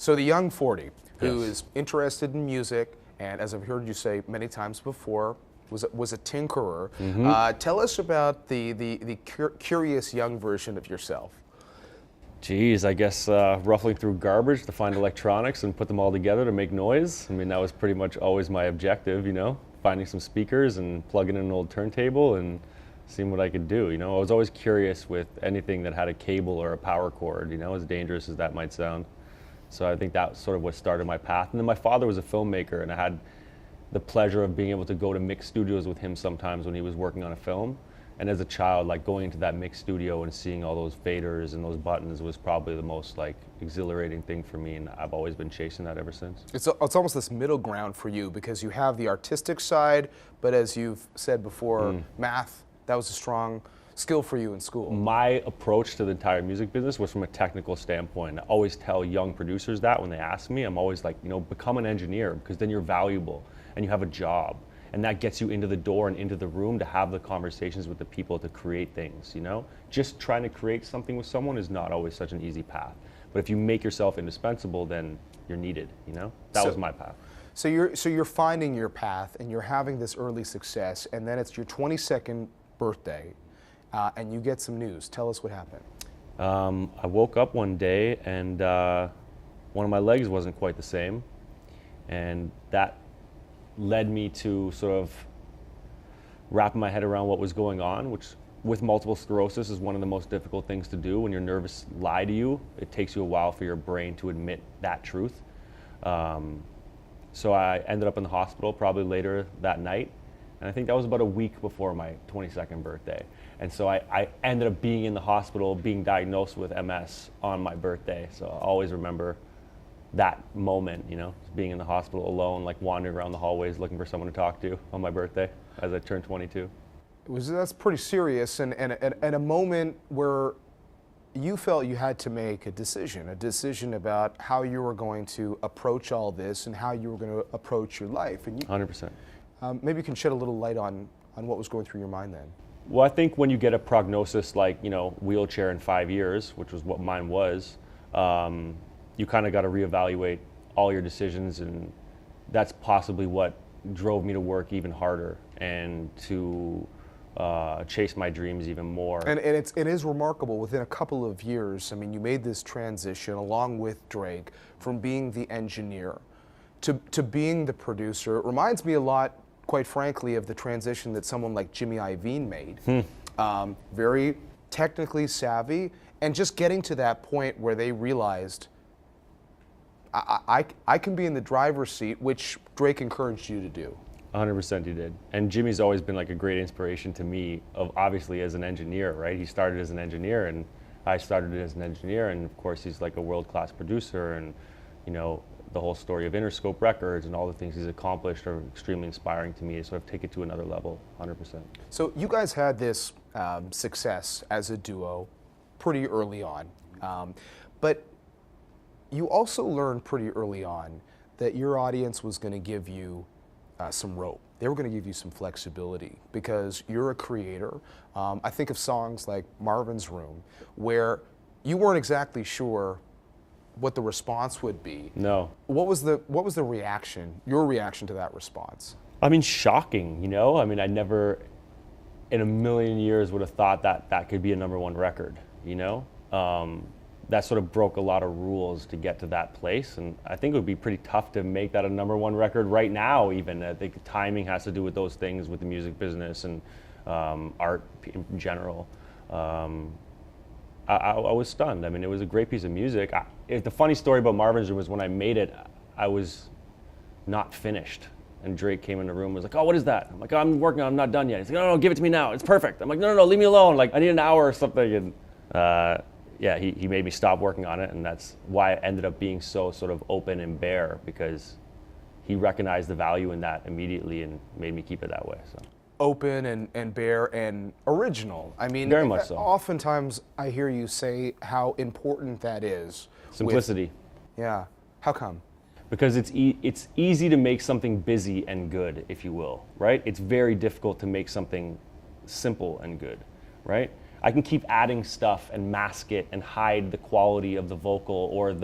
So the young 40 who is interested in music, and as I've heard you say many times before, was a tinkerer. Tell us about the curious young version of yourself. Geez, I guess ruffling through garbage to find electronics and put them all together to make noise. I mean, that was pretty much always my objective, you know, finding some speakers and plugging in an old turntable and seeing what I could do, you know. I was always curious with anything that had a cable or a power cord, you know, as dangerous as that might sound. So I think that's sort of what started my path. And then my father was a filmmaker, and I had the pleasure of being able to go to mix studios with him sometimes when he was working on a film. And as a child, like going into that mix studio and seeing all those faders and those buttons was probably the most like exhilarating thing for me, and I've always been chasing that ever since. It's almost this middle ground for you, because you have the artistic side, but as you've said before, math, that was a strong skill for you in school. My approach to the entire music business was from a technical standpoint. I always tell young producers that when they ask me, I'm always like, you know, become an engineer, because then you're valuable and you have a job. And that gets you into the door and into the room to have the conversations with the people to create things, you know? Just trying to create something with someone is not always such an easy path. But if you make yourself indispensable, then you're needed, you know? That was my path. So you're finding your path, and you're having this early success, and then it's your 22nd birthday, and you get some news. Tell us what happened. I woke up one day and one of my legs wasn't quite the same, and that led me to sort of wrap my head around what was going on, which with multiple sclerosis is one of the most difficult things to do. When your nerves lie to you, it takes you a while for your brain to admit that truth. So I ended up in the hospital probably later that night, and I think that was about a week before my 22nd birthday. And so I ended up being in the hospital, being diagnosed with MS on my birthday. So I always remember that moment, you know, being in the hospital alone, like wandering around the hallways looking for someone to talk to on my birthday as I turned 22. That's pretty serious, and a moment where you felt you had to make a decision about how you were going to approach all this and how you were going to approach your life. And 100%. Maybe you can shed a little light on what was going through your mind then. Well, I think when you get a prognosis like, you know, wheelchair in 5 years, which was what mine was, you kind of got to reevaluate all your decisions, and that's possibly what drove me to work even harder and to chase my dreams even more. And it is remarkable, within a couple of years, I mean, you made this transition along with Drake from being the engineer to being the producer. It reminds me a lot, quite frankly, of the transition that someone like Jimmy Iovine made. Very technically savvy, and just getting to that point where they realized, I can be in the driver's seat, which Drake encouraged you to do. 100% he did. And Jimmy's always been like a great inspiration to me, of obviously as an engineer, right? He started as an engineer, and I started as an engineer, and of course he's like a world-class producer, and you know, the whole story of Interscope Records and all the things he's accomplished are extremely inspiring to me, so I've taken it to another level, 100%. So you guys had this success as a duo pretty early on, but you also learned pretty early on that your audience was going to give you some rope. They were going to give you some flexibility, because you're a creator. I think of songs like Marvin's Room, where you weren't exactly sure what the response would be. No. What was the reaction, your reaction to that response? I mean, shocking, you know? I mean, I never in a million years would have thought that that could be a #1 record, you know? That sort of broke a lot of rules to get to that place, and I think it would be pretty tough to make that a #1 record right now even. I think timing has to do with those things with the music business and art in general. I was stunned. I mean, it was a great piece of music. The funny story about Marvin's Room was when I made it, I was not finished. And Drake came in the room and was like, "Oh, what is that?" I'm like, "Oh, I'm working on it, I'm not done yet." He's like, "No, give it to me now, it's perfect." I'm like, "No, leave me alone. Like, I need an hour or something." And yeah, he made me stop working on it, and that's why it ended up being so sort of open and bare, because he recognized the value in that immediately and made me keep it that way. So. Open and bare and original. I mean, very much so. Oftentimes I hear you say how important that is. Simplicity. Yeah. How come? Because it's easy to make something busy and good, if you will, right? It's very difficult to make something simple and good, right? I can keep adding stuff and mask it and hide the quality of the vocal, or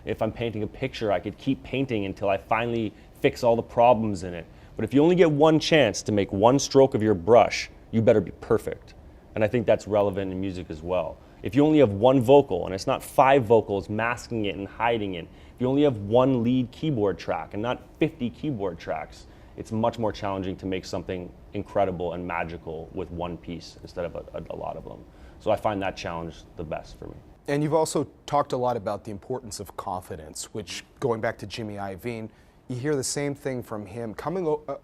if I'm painting a picture, I could keep painting until I finally fix all the problems in it. But if you only get one chance to make one stroke of your brush, you better be perfect. And I think that's relevant in music as well. If you only have one vocal, and it's not 5 vocals masking it and hiding it, if you only have one lead keyboard track and not 50 keyboard tracks, it's much more challenging to make something incredible and magical with one piece instead of a lot of them. So I find that challenge the best for me. And you've also talked a lot about the importance of confidence, which, going back to Jimmy Iovine, you hear the same thing from him,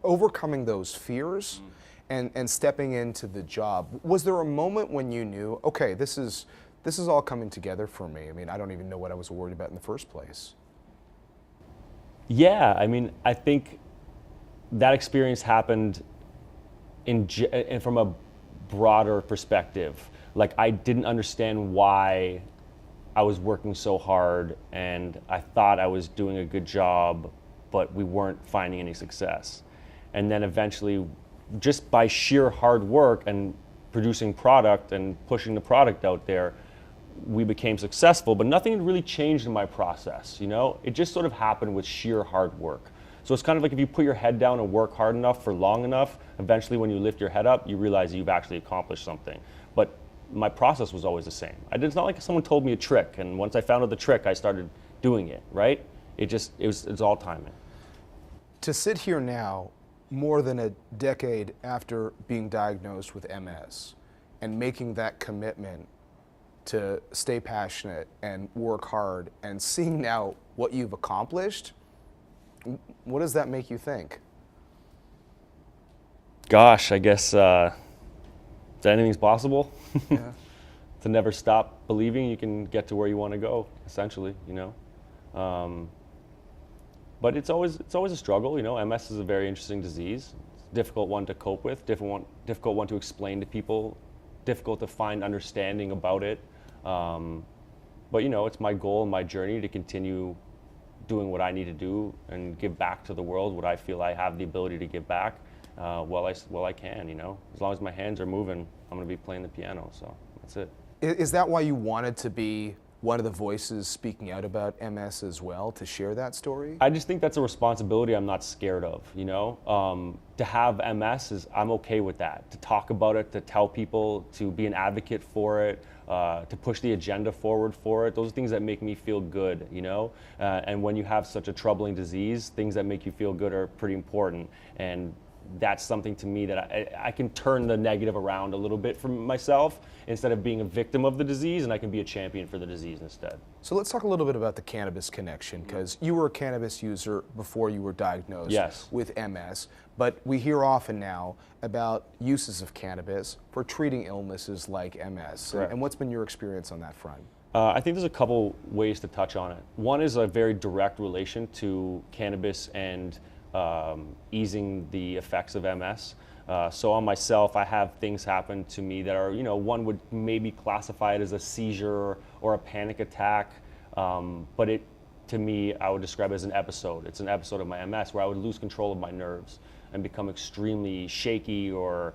overcoming those fears and stepping into the job. Was there a moment when you knew, okay, this is all coming together for me? I mean, I don't even know what I was worried about in the first place. Yeah, I mean, I think that experience happened from a broader perspective. Like, I didn't understand why I was working so hard, and I thought I was doing a good job, but we weren't finding any success. And then eventually, just by sheer hard work and producing product and pushing the product out there, we became successful, but nothing had really changed in my process, you know? It just sort of happened with sheer hard work. So it's kind of like if you put your head down and work hard enough for long enough, eventually when you lift your head up, you realize you've actually accomplished something. But my process was always the same. It's not like someone told me a trick, and once I found out the trick, I started doing it, right? It's all timing. To sit here now, more than a decade after being diagnosed with MS, and making that commitment to stay passionate and work hard, and seeing now what you've accomplished, what does that make you think? Gosh, I guess that anything's possible. Yeah. To never stop believing you can get to where you want to go, essentially, you know. But it's always a struggle, you know. MS is a very interesting disease. It's a difficult one to cope with, difficult one to explain to people, difficult to find understanding about it. But you know, it's my goal and my journey to continue doing what I need to do and give back to the world what I feel I have the ability to give back while I can, you know. As long as my hands are moving, I'm going to be playing the piano, so that's it. Is that why you wanted to be one of the voices speaking out about MS as well, to share that story? I just think that's a responsibility I'm not scared of, you know? To have MS I'm okay with that. To talk about it, to tell people, to be an advocate for it, to push the agenda forward for it. Those are things that make me feel good, you know? And when you have such a troubling disease, things that make you feel good are pretty important. And that's something to me that I can turn the negative around a little bit for myself instead of being a victim of the disease, and I can be a champion for the disease instead. So let's talk a little bit about the cannabis connection, because you were a cannabis user before you were diagnosed with MS, but we hear often now about uses of cannabis for treating illnesses like MS. And what's been your experience on that front? I think there's a couple ways to touch on it. One is a very direct relation to cannabis and easing the effects of MS. So on myself, I have things happen to me that are, you know, one would maybe classify it as a seizure or a panic attack, but to me, I would describe it as an episode. It's an episode of my MS where I would lose control of my nerves and become extremely shaky or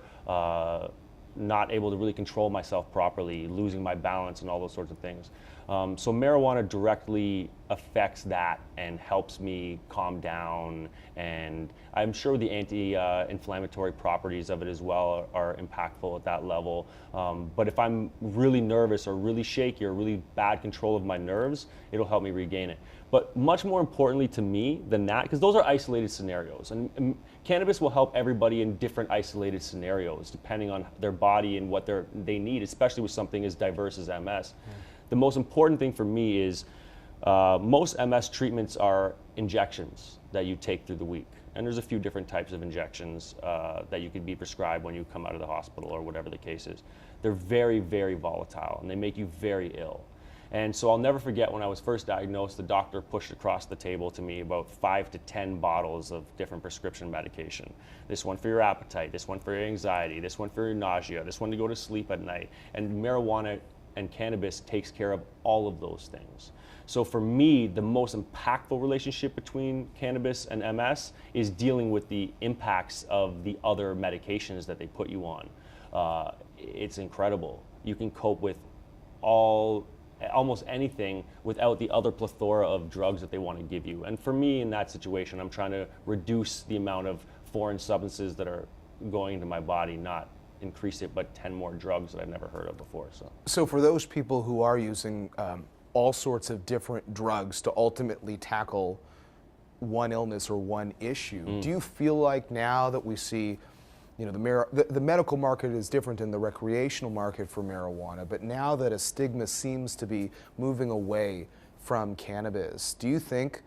not able to really control myself properly, losing my balance and all those sorts of things. So marijuana directly affects that and helps me calm down, and I'm sure the anti-inflammatory properties of it as well are impactful at that level. But if I'm really nervous or really shaky or really bad control of my nerves, it'll help me regain it. But much more importantly to me than that, because those are isolated scenarios, and cannabis will help everybody in different isolated scenarios depending on their body and what they need, especially with something as diverse as MS. The most important thing for me is most MS treatments are injections that you take through the week. And there's a few different types of injections that you could be prescribed when you come out of the hospital or whatever the case is. They're very, very volatile, and they make you very ill. And so I'll never forget when I was first diagnosed, the doctor pushed across the table to me about 5 to 10 bottles of different prescription medication. This one for your appetite, this one for your anxiety, this one for your nausea, this one to go to sleep at night. And marijuana and cannabis takes care of all of those things. So for me, the most impactful relationship between cannabis and MS is dealing with the impacts of the other medications that they put you on. It's incredible. you can cope with almost anything without the other plethora of drugs that they want to give you. And for me, in that situation, I'm trying to reduce the amount of foreign substances that are going into my body, not increase it, but 10 more drugs that I've never heard of before. So for those people who are using all sorts of different drugs to ultimately tackle one illness or one issue, do you feel like now that we see, you know, the medical market is different than the recreational market for marijuana, but now that a stigma seems to be moving away from cannabis, do you think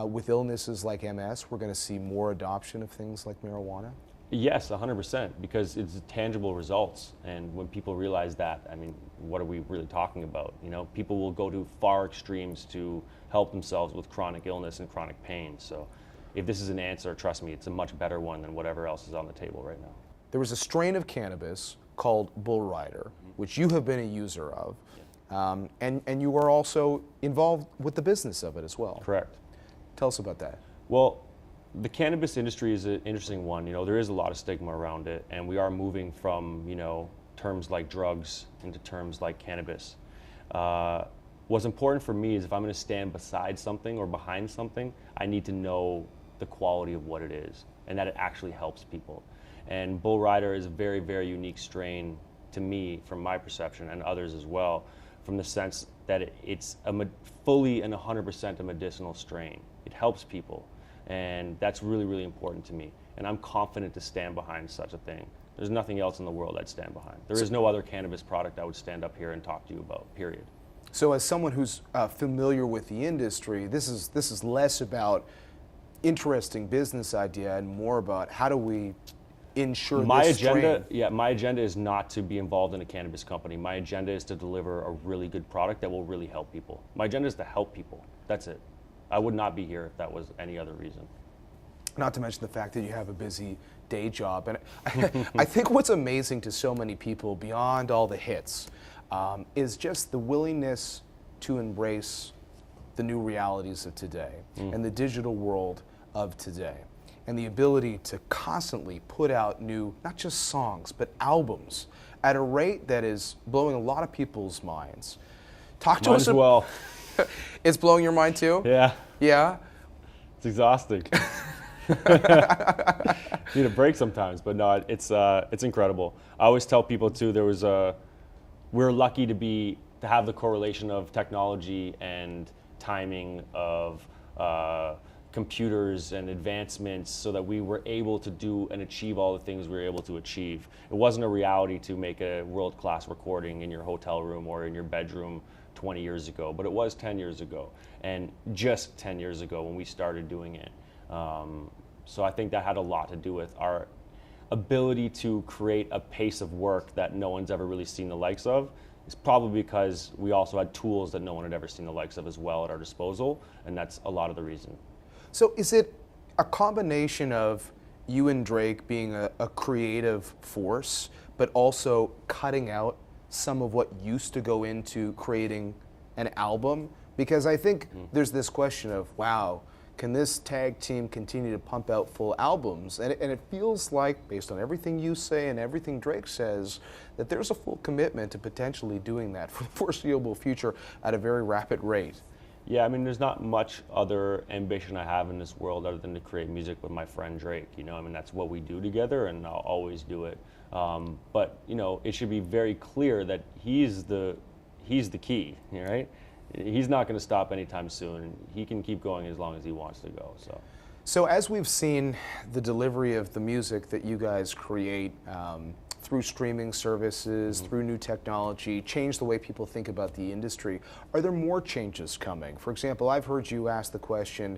with illnesses like MS, we're going to see more adoption of things like marijuana? Yes, 100%, because it's tangible results. And when people realize that, I mean, what are we really talking about? You know, people will go to far extremes to help themselves with chronic illness and chronic pain. So if this is an answer, trust me, it's a much better one than whatever else is on the table right now. There was a strain of cannabis called Bull Rider, which you have been a user of, and you are also involved with the business of it as well. Correct. Tell us about that. Well, the cannabis industry is an interesting one. You know, there is a lot of stigma around it, and we are moving from, you know, terms like drugs into terms like cannabis. What's important for me is if I'm going to stand beside something or behind something, I need to know the quality of what it is and that it actually helps people. And Bull Rider is a very, very unique strain to me, from my perception, and others as well, from the sense that it's fully and 100% a medicinal strain. It helps people. And that's really, really important to me. And I'm confident to stand behind such a thing. There's nothing else in the world I'd stand behind. There is no other cannabis product I would stand up here and talk to you about, period. So as someone who's familiar with the industry, this is less about interesting business idea and more about how do we ensure this strain. My agenda is not to be involved in a cannabis company. My agenda is to deliver a really good product that will really help people. My agenda is to help people. That's it. I would not be here if that was any other reason. Not to mention the fact that you have a busy day job. And I think what's amazing to so many people beyond all the hits is just the willingness to embrace the new realities of today and the digital world of today, and the ability to constantly put out new, not just songs, but albums at a rate that is blowing a lot of people's minds. Talk to us. As well. It's blowing your mind too? Yeah. Yeah? It's exhausting. Need a break sometimes, but no, it's incredible. I always tell people too, we're lucky to have the correlation of technology and timing of computers and advancements so that we were able to do and achieve all the things we were able to achieve. It wasn't a reality to make a world-class recording in your hotel room or in your bedroom 20 years ago, but it was 10 years ago, and just 10 years ago when we started doing it. So I think that had a lot to do with our ability to create a pace of work that no one's ever really seen the likes of. It's probably because we also had tools that no one had ever seen the likes of as well at our disposal, and that's a lot of the reason. So is it a combination of you and Drake being a creative force, but also cutting out some of what used to go into creating an album? Because I think there's this question of, wow, can this tag team continue to pump out full albums? And it feels like, based on everything you say and everything Drake says, that there's a full commitment to potentially doing that for the foreseeable future at a very rapid rate. Yeah, I mean, there's not much other ambition I have in this world other than to create music with my friend Drake. You know, I mean, that's what we do together, and I'll always do it. But you know, it should be very clear that he's the key, right? He's not going to stop anytime soon. He can keep going as long as he wants to go. So as we've seen the delivery of the music that you guys create through streaming services, through new technology, change the way people think about the industry, are there more changes coming? For example, I've heard you ask the question,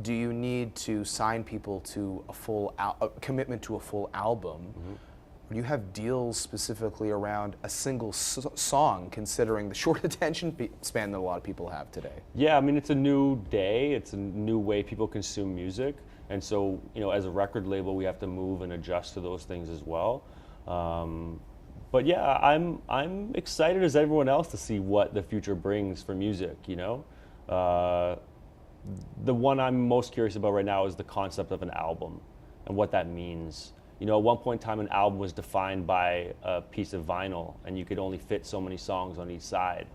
do you need to sign people to a commitment to a full album? Or do you have deals specifically around a single song, considering the short attention span that a lot of people have today? Yeah, I mean, it's a new day. It's a new way people consume music. And so, you know, as a record label, we have to move and adjust to those things as well. But yeah, I'm excited as everyone else to see what the future brings for music, you know? The one I'm most curious about right now is the concept of an album and what that means. You know, at one point in time, an album was defined by a piece of vinyl, and you could only fit so many songs on each side.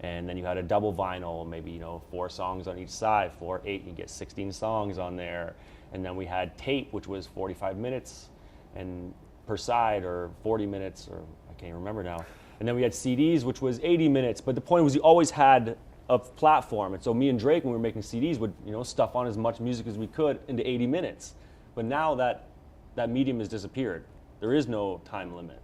And then you had a double vinyl, maybe, you know, 4 songs on each side, 4, 8, you get 16 songs on there. And then we had tape, which was 45 minutes and per side, or 40 minutes, or I can't remember now. And then we had CDs, which was 80 minutes. But the point was, you always had a platform. And so me and Drake, when we were making CDs, would, you know, stuff on as much music as we could into 80 minutes. But now that medium has disappeared. There is no time limit.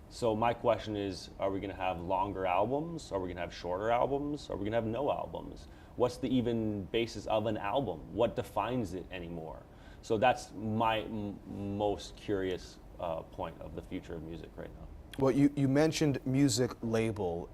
So my question is, are we going to have longer albums? Are we going to have shorter albums? Are we going to have no albums? What's the even basis of an album? What defines it anymore? So that's my most curious point of the future of music right now. Well, you mentioned music label.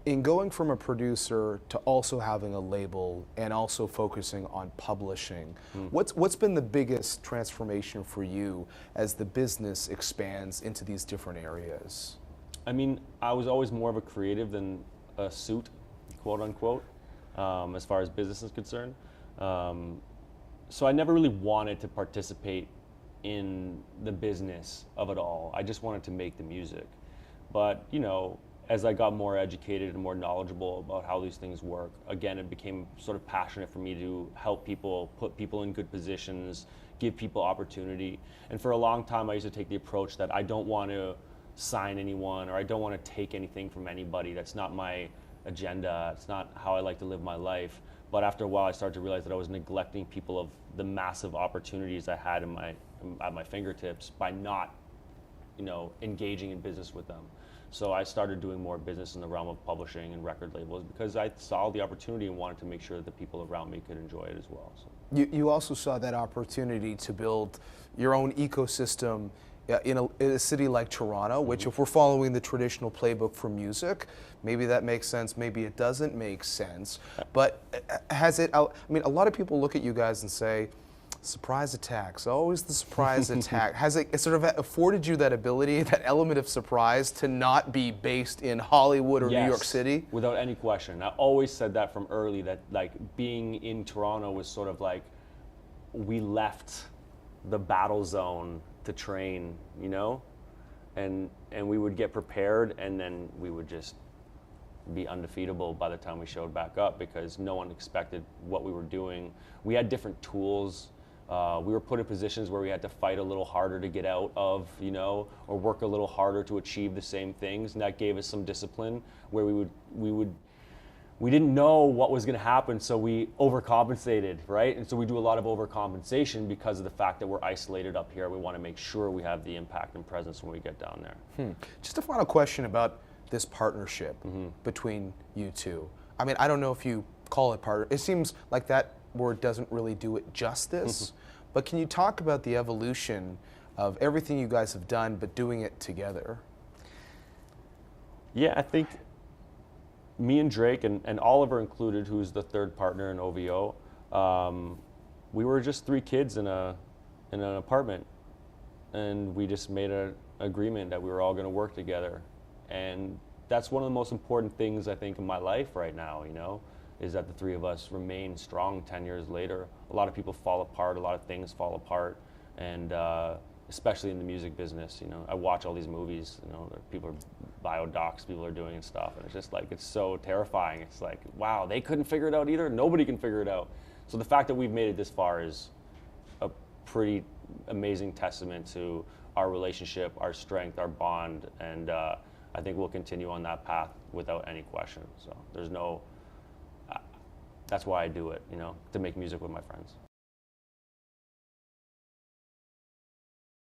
In going from a producer to also having a label and also focusing on publishing, what's been the biggest transformation for you as the business expands into these different areas? I mean, I was always more of a creative than a suit, quote unquote, as far as business is concerned. So I never really wanted to participate in the business of it all. I just wanted to make the music. But, you know, as I got more educated and more knowledgeable about how these things work, again, it became sort of passionate for me to help people, put people in good positions, give people opportunity. And for a long time, I used to take the approach that I don't want to sign anyone, or I don't want to take anything from anybody. That's not my agenda. It's not how I like to live my life. But after a while, I started to realize that I was neglecting people of the massive opportunities I had at my fingertips by not, you know, engaging in business with them. So I started doing more business in the realm of publishing and record labels because I saw the opportunity and wanted to make sure that the people around me could enjoy it as well. So. You also saw that opportunity to build your own ecosystem in a city like Toronto, which, if we're following the traditional playbook for music, maybe that makes sense, maybe it doesn't make sense. But has it, I mean, a lot of people look at you guys and say, surprise attacks, always the surprise attack. Has it sort of afforded you that ability, that element of surprise, to not be based in Hollywood or Yes, New York City? Without any question. I always said that from early, that like being in Toronto was sort of like we left the battle zone to train, you know? And we would get prepared, and then we would just be undefeatable by the time we showed back up because no one expected what we were doing. We had different tools. We were put in positions where we had to fight a little harder to get out of, you know, or work a little harder to achieve the same things, and that gave us some discipline where we didn't know what was going to happen, so we overcompensated, right? And so we do a lot of overcompensation because of the fact that we're isolated up here. We want to make sure we have the impact and presence when we get down there. Just a final question about this partnership between you two. I mean, I don't know if you call it partner. It seems like that word doesn't really do it justice. But can you talk about the evolution of everything you guys have done, but doing it together? Yeah, I think me and Drake, and Oliver included, who's the third partner in OVO, we were just 3 kids in an apartment, and we just made an agreement that we were all going to work together. And that's one of the most important things, I think, in my life right now, you know, is that the 3 of us remain strong 10 years later. A lot of people fall apart, a lot of things fall apart, and especially in the music business, you know. I watch all these movies, you know, people are biodocs, people are doing stuff, and it's just like, it's so terrifying. It's like, wow, they couldn't figure it out either? Nobody can figure it out. So the fact that we've made it this far is a pretty amazing testament to our relationship, our strength, our bond, and I think we'll continue on that path without any question. So there's no, that's why I do it, you know, to make music with my friends.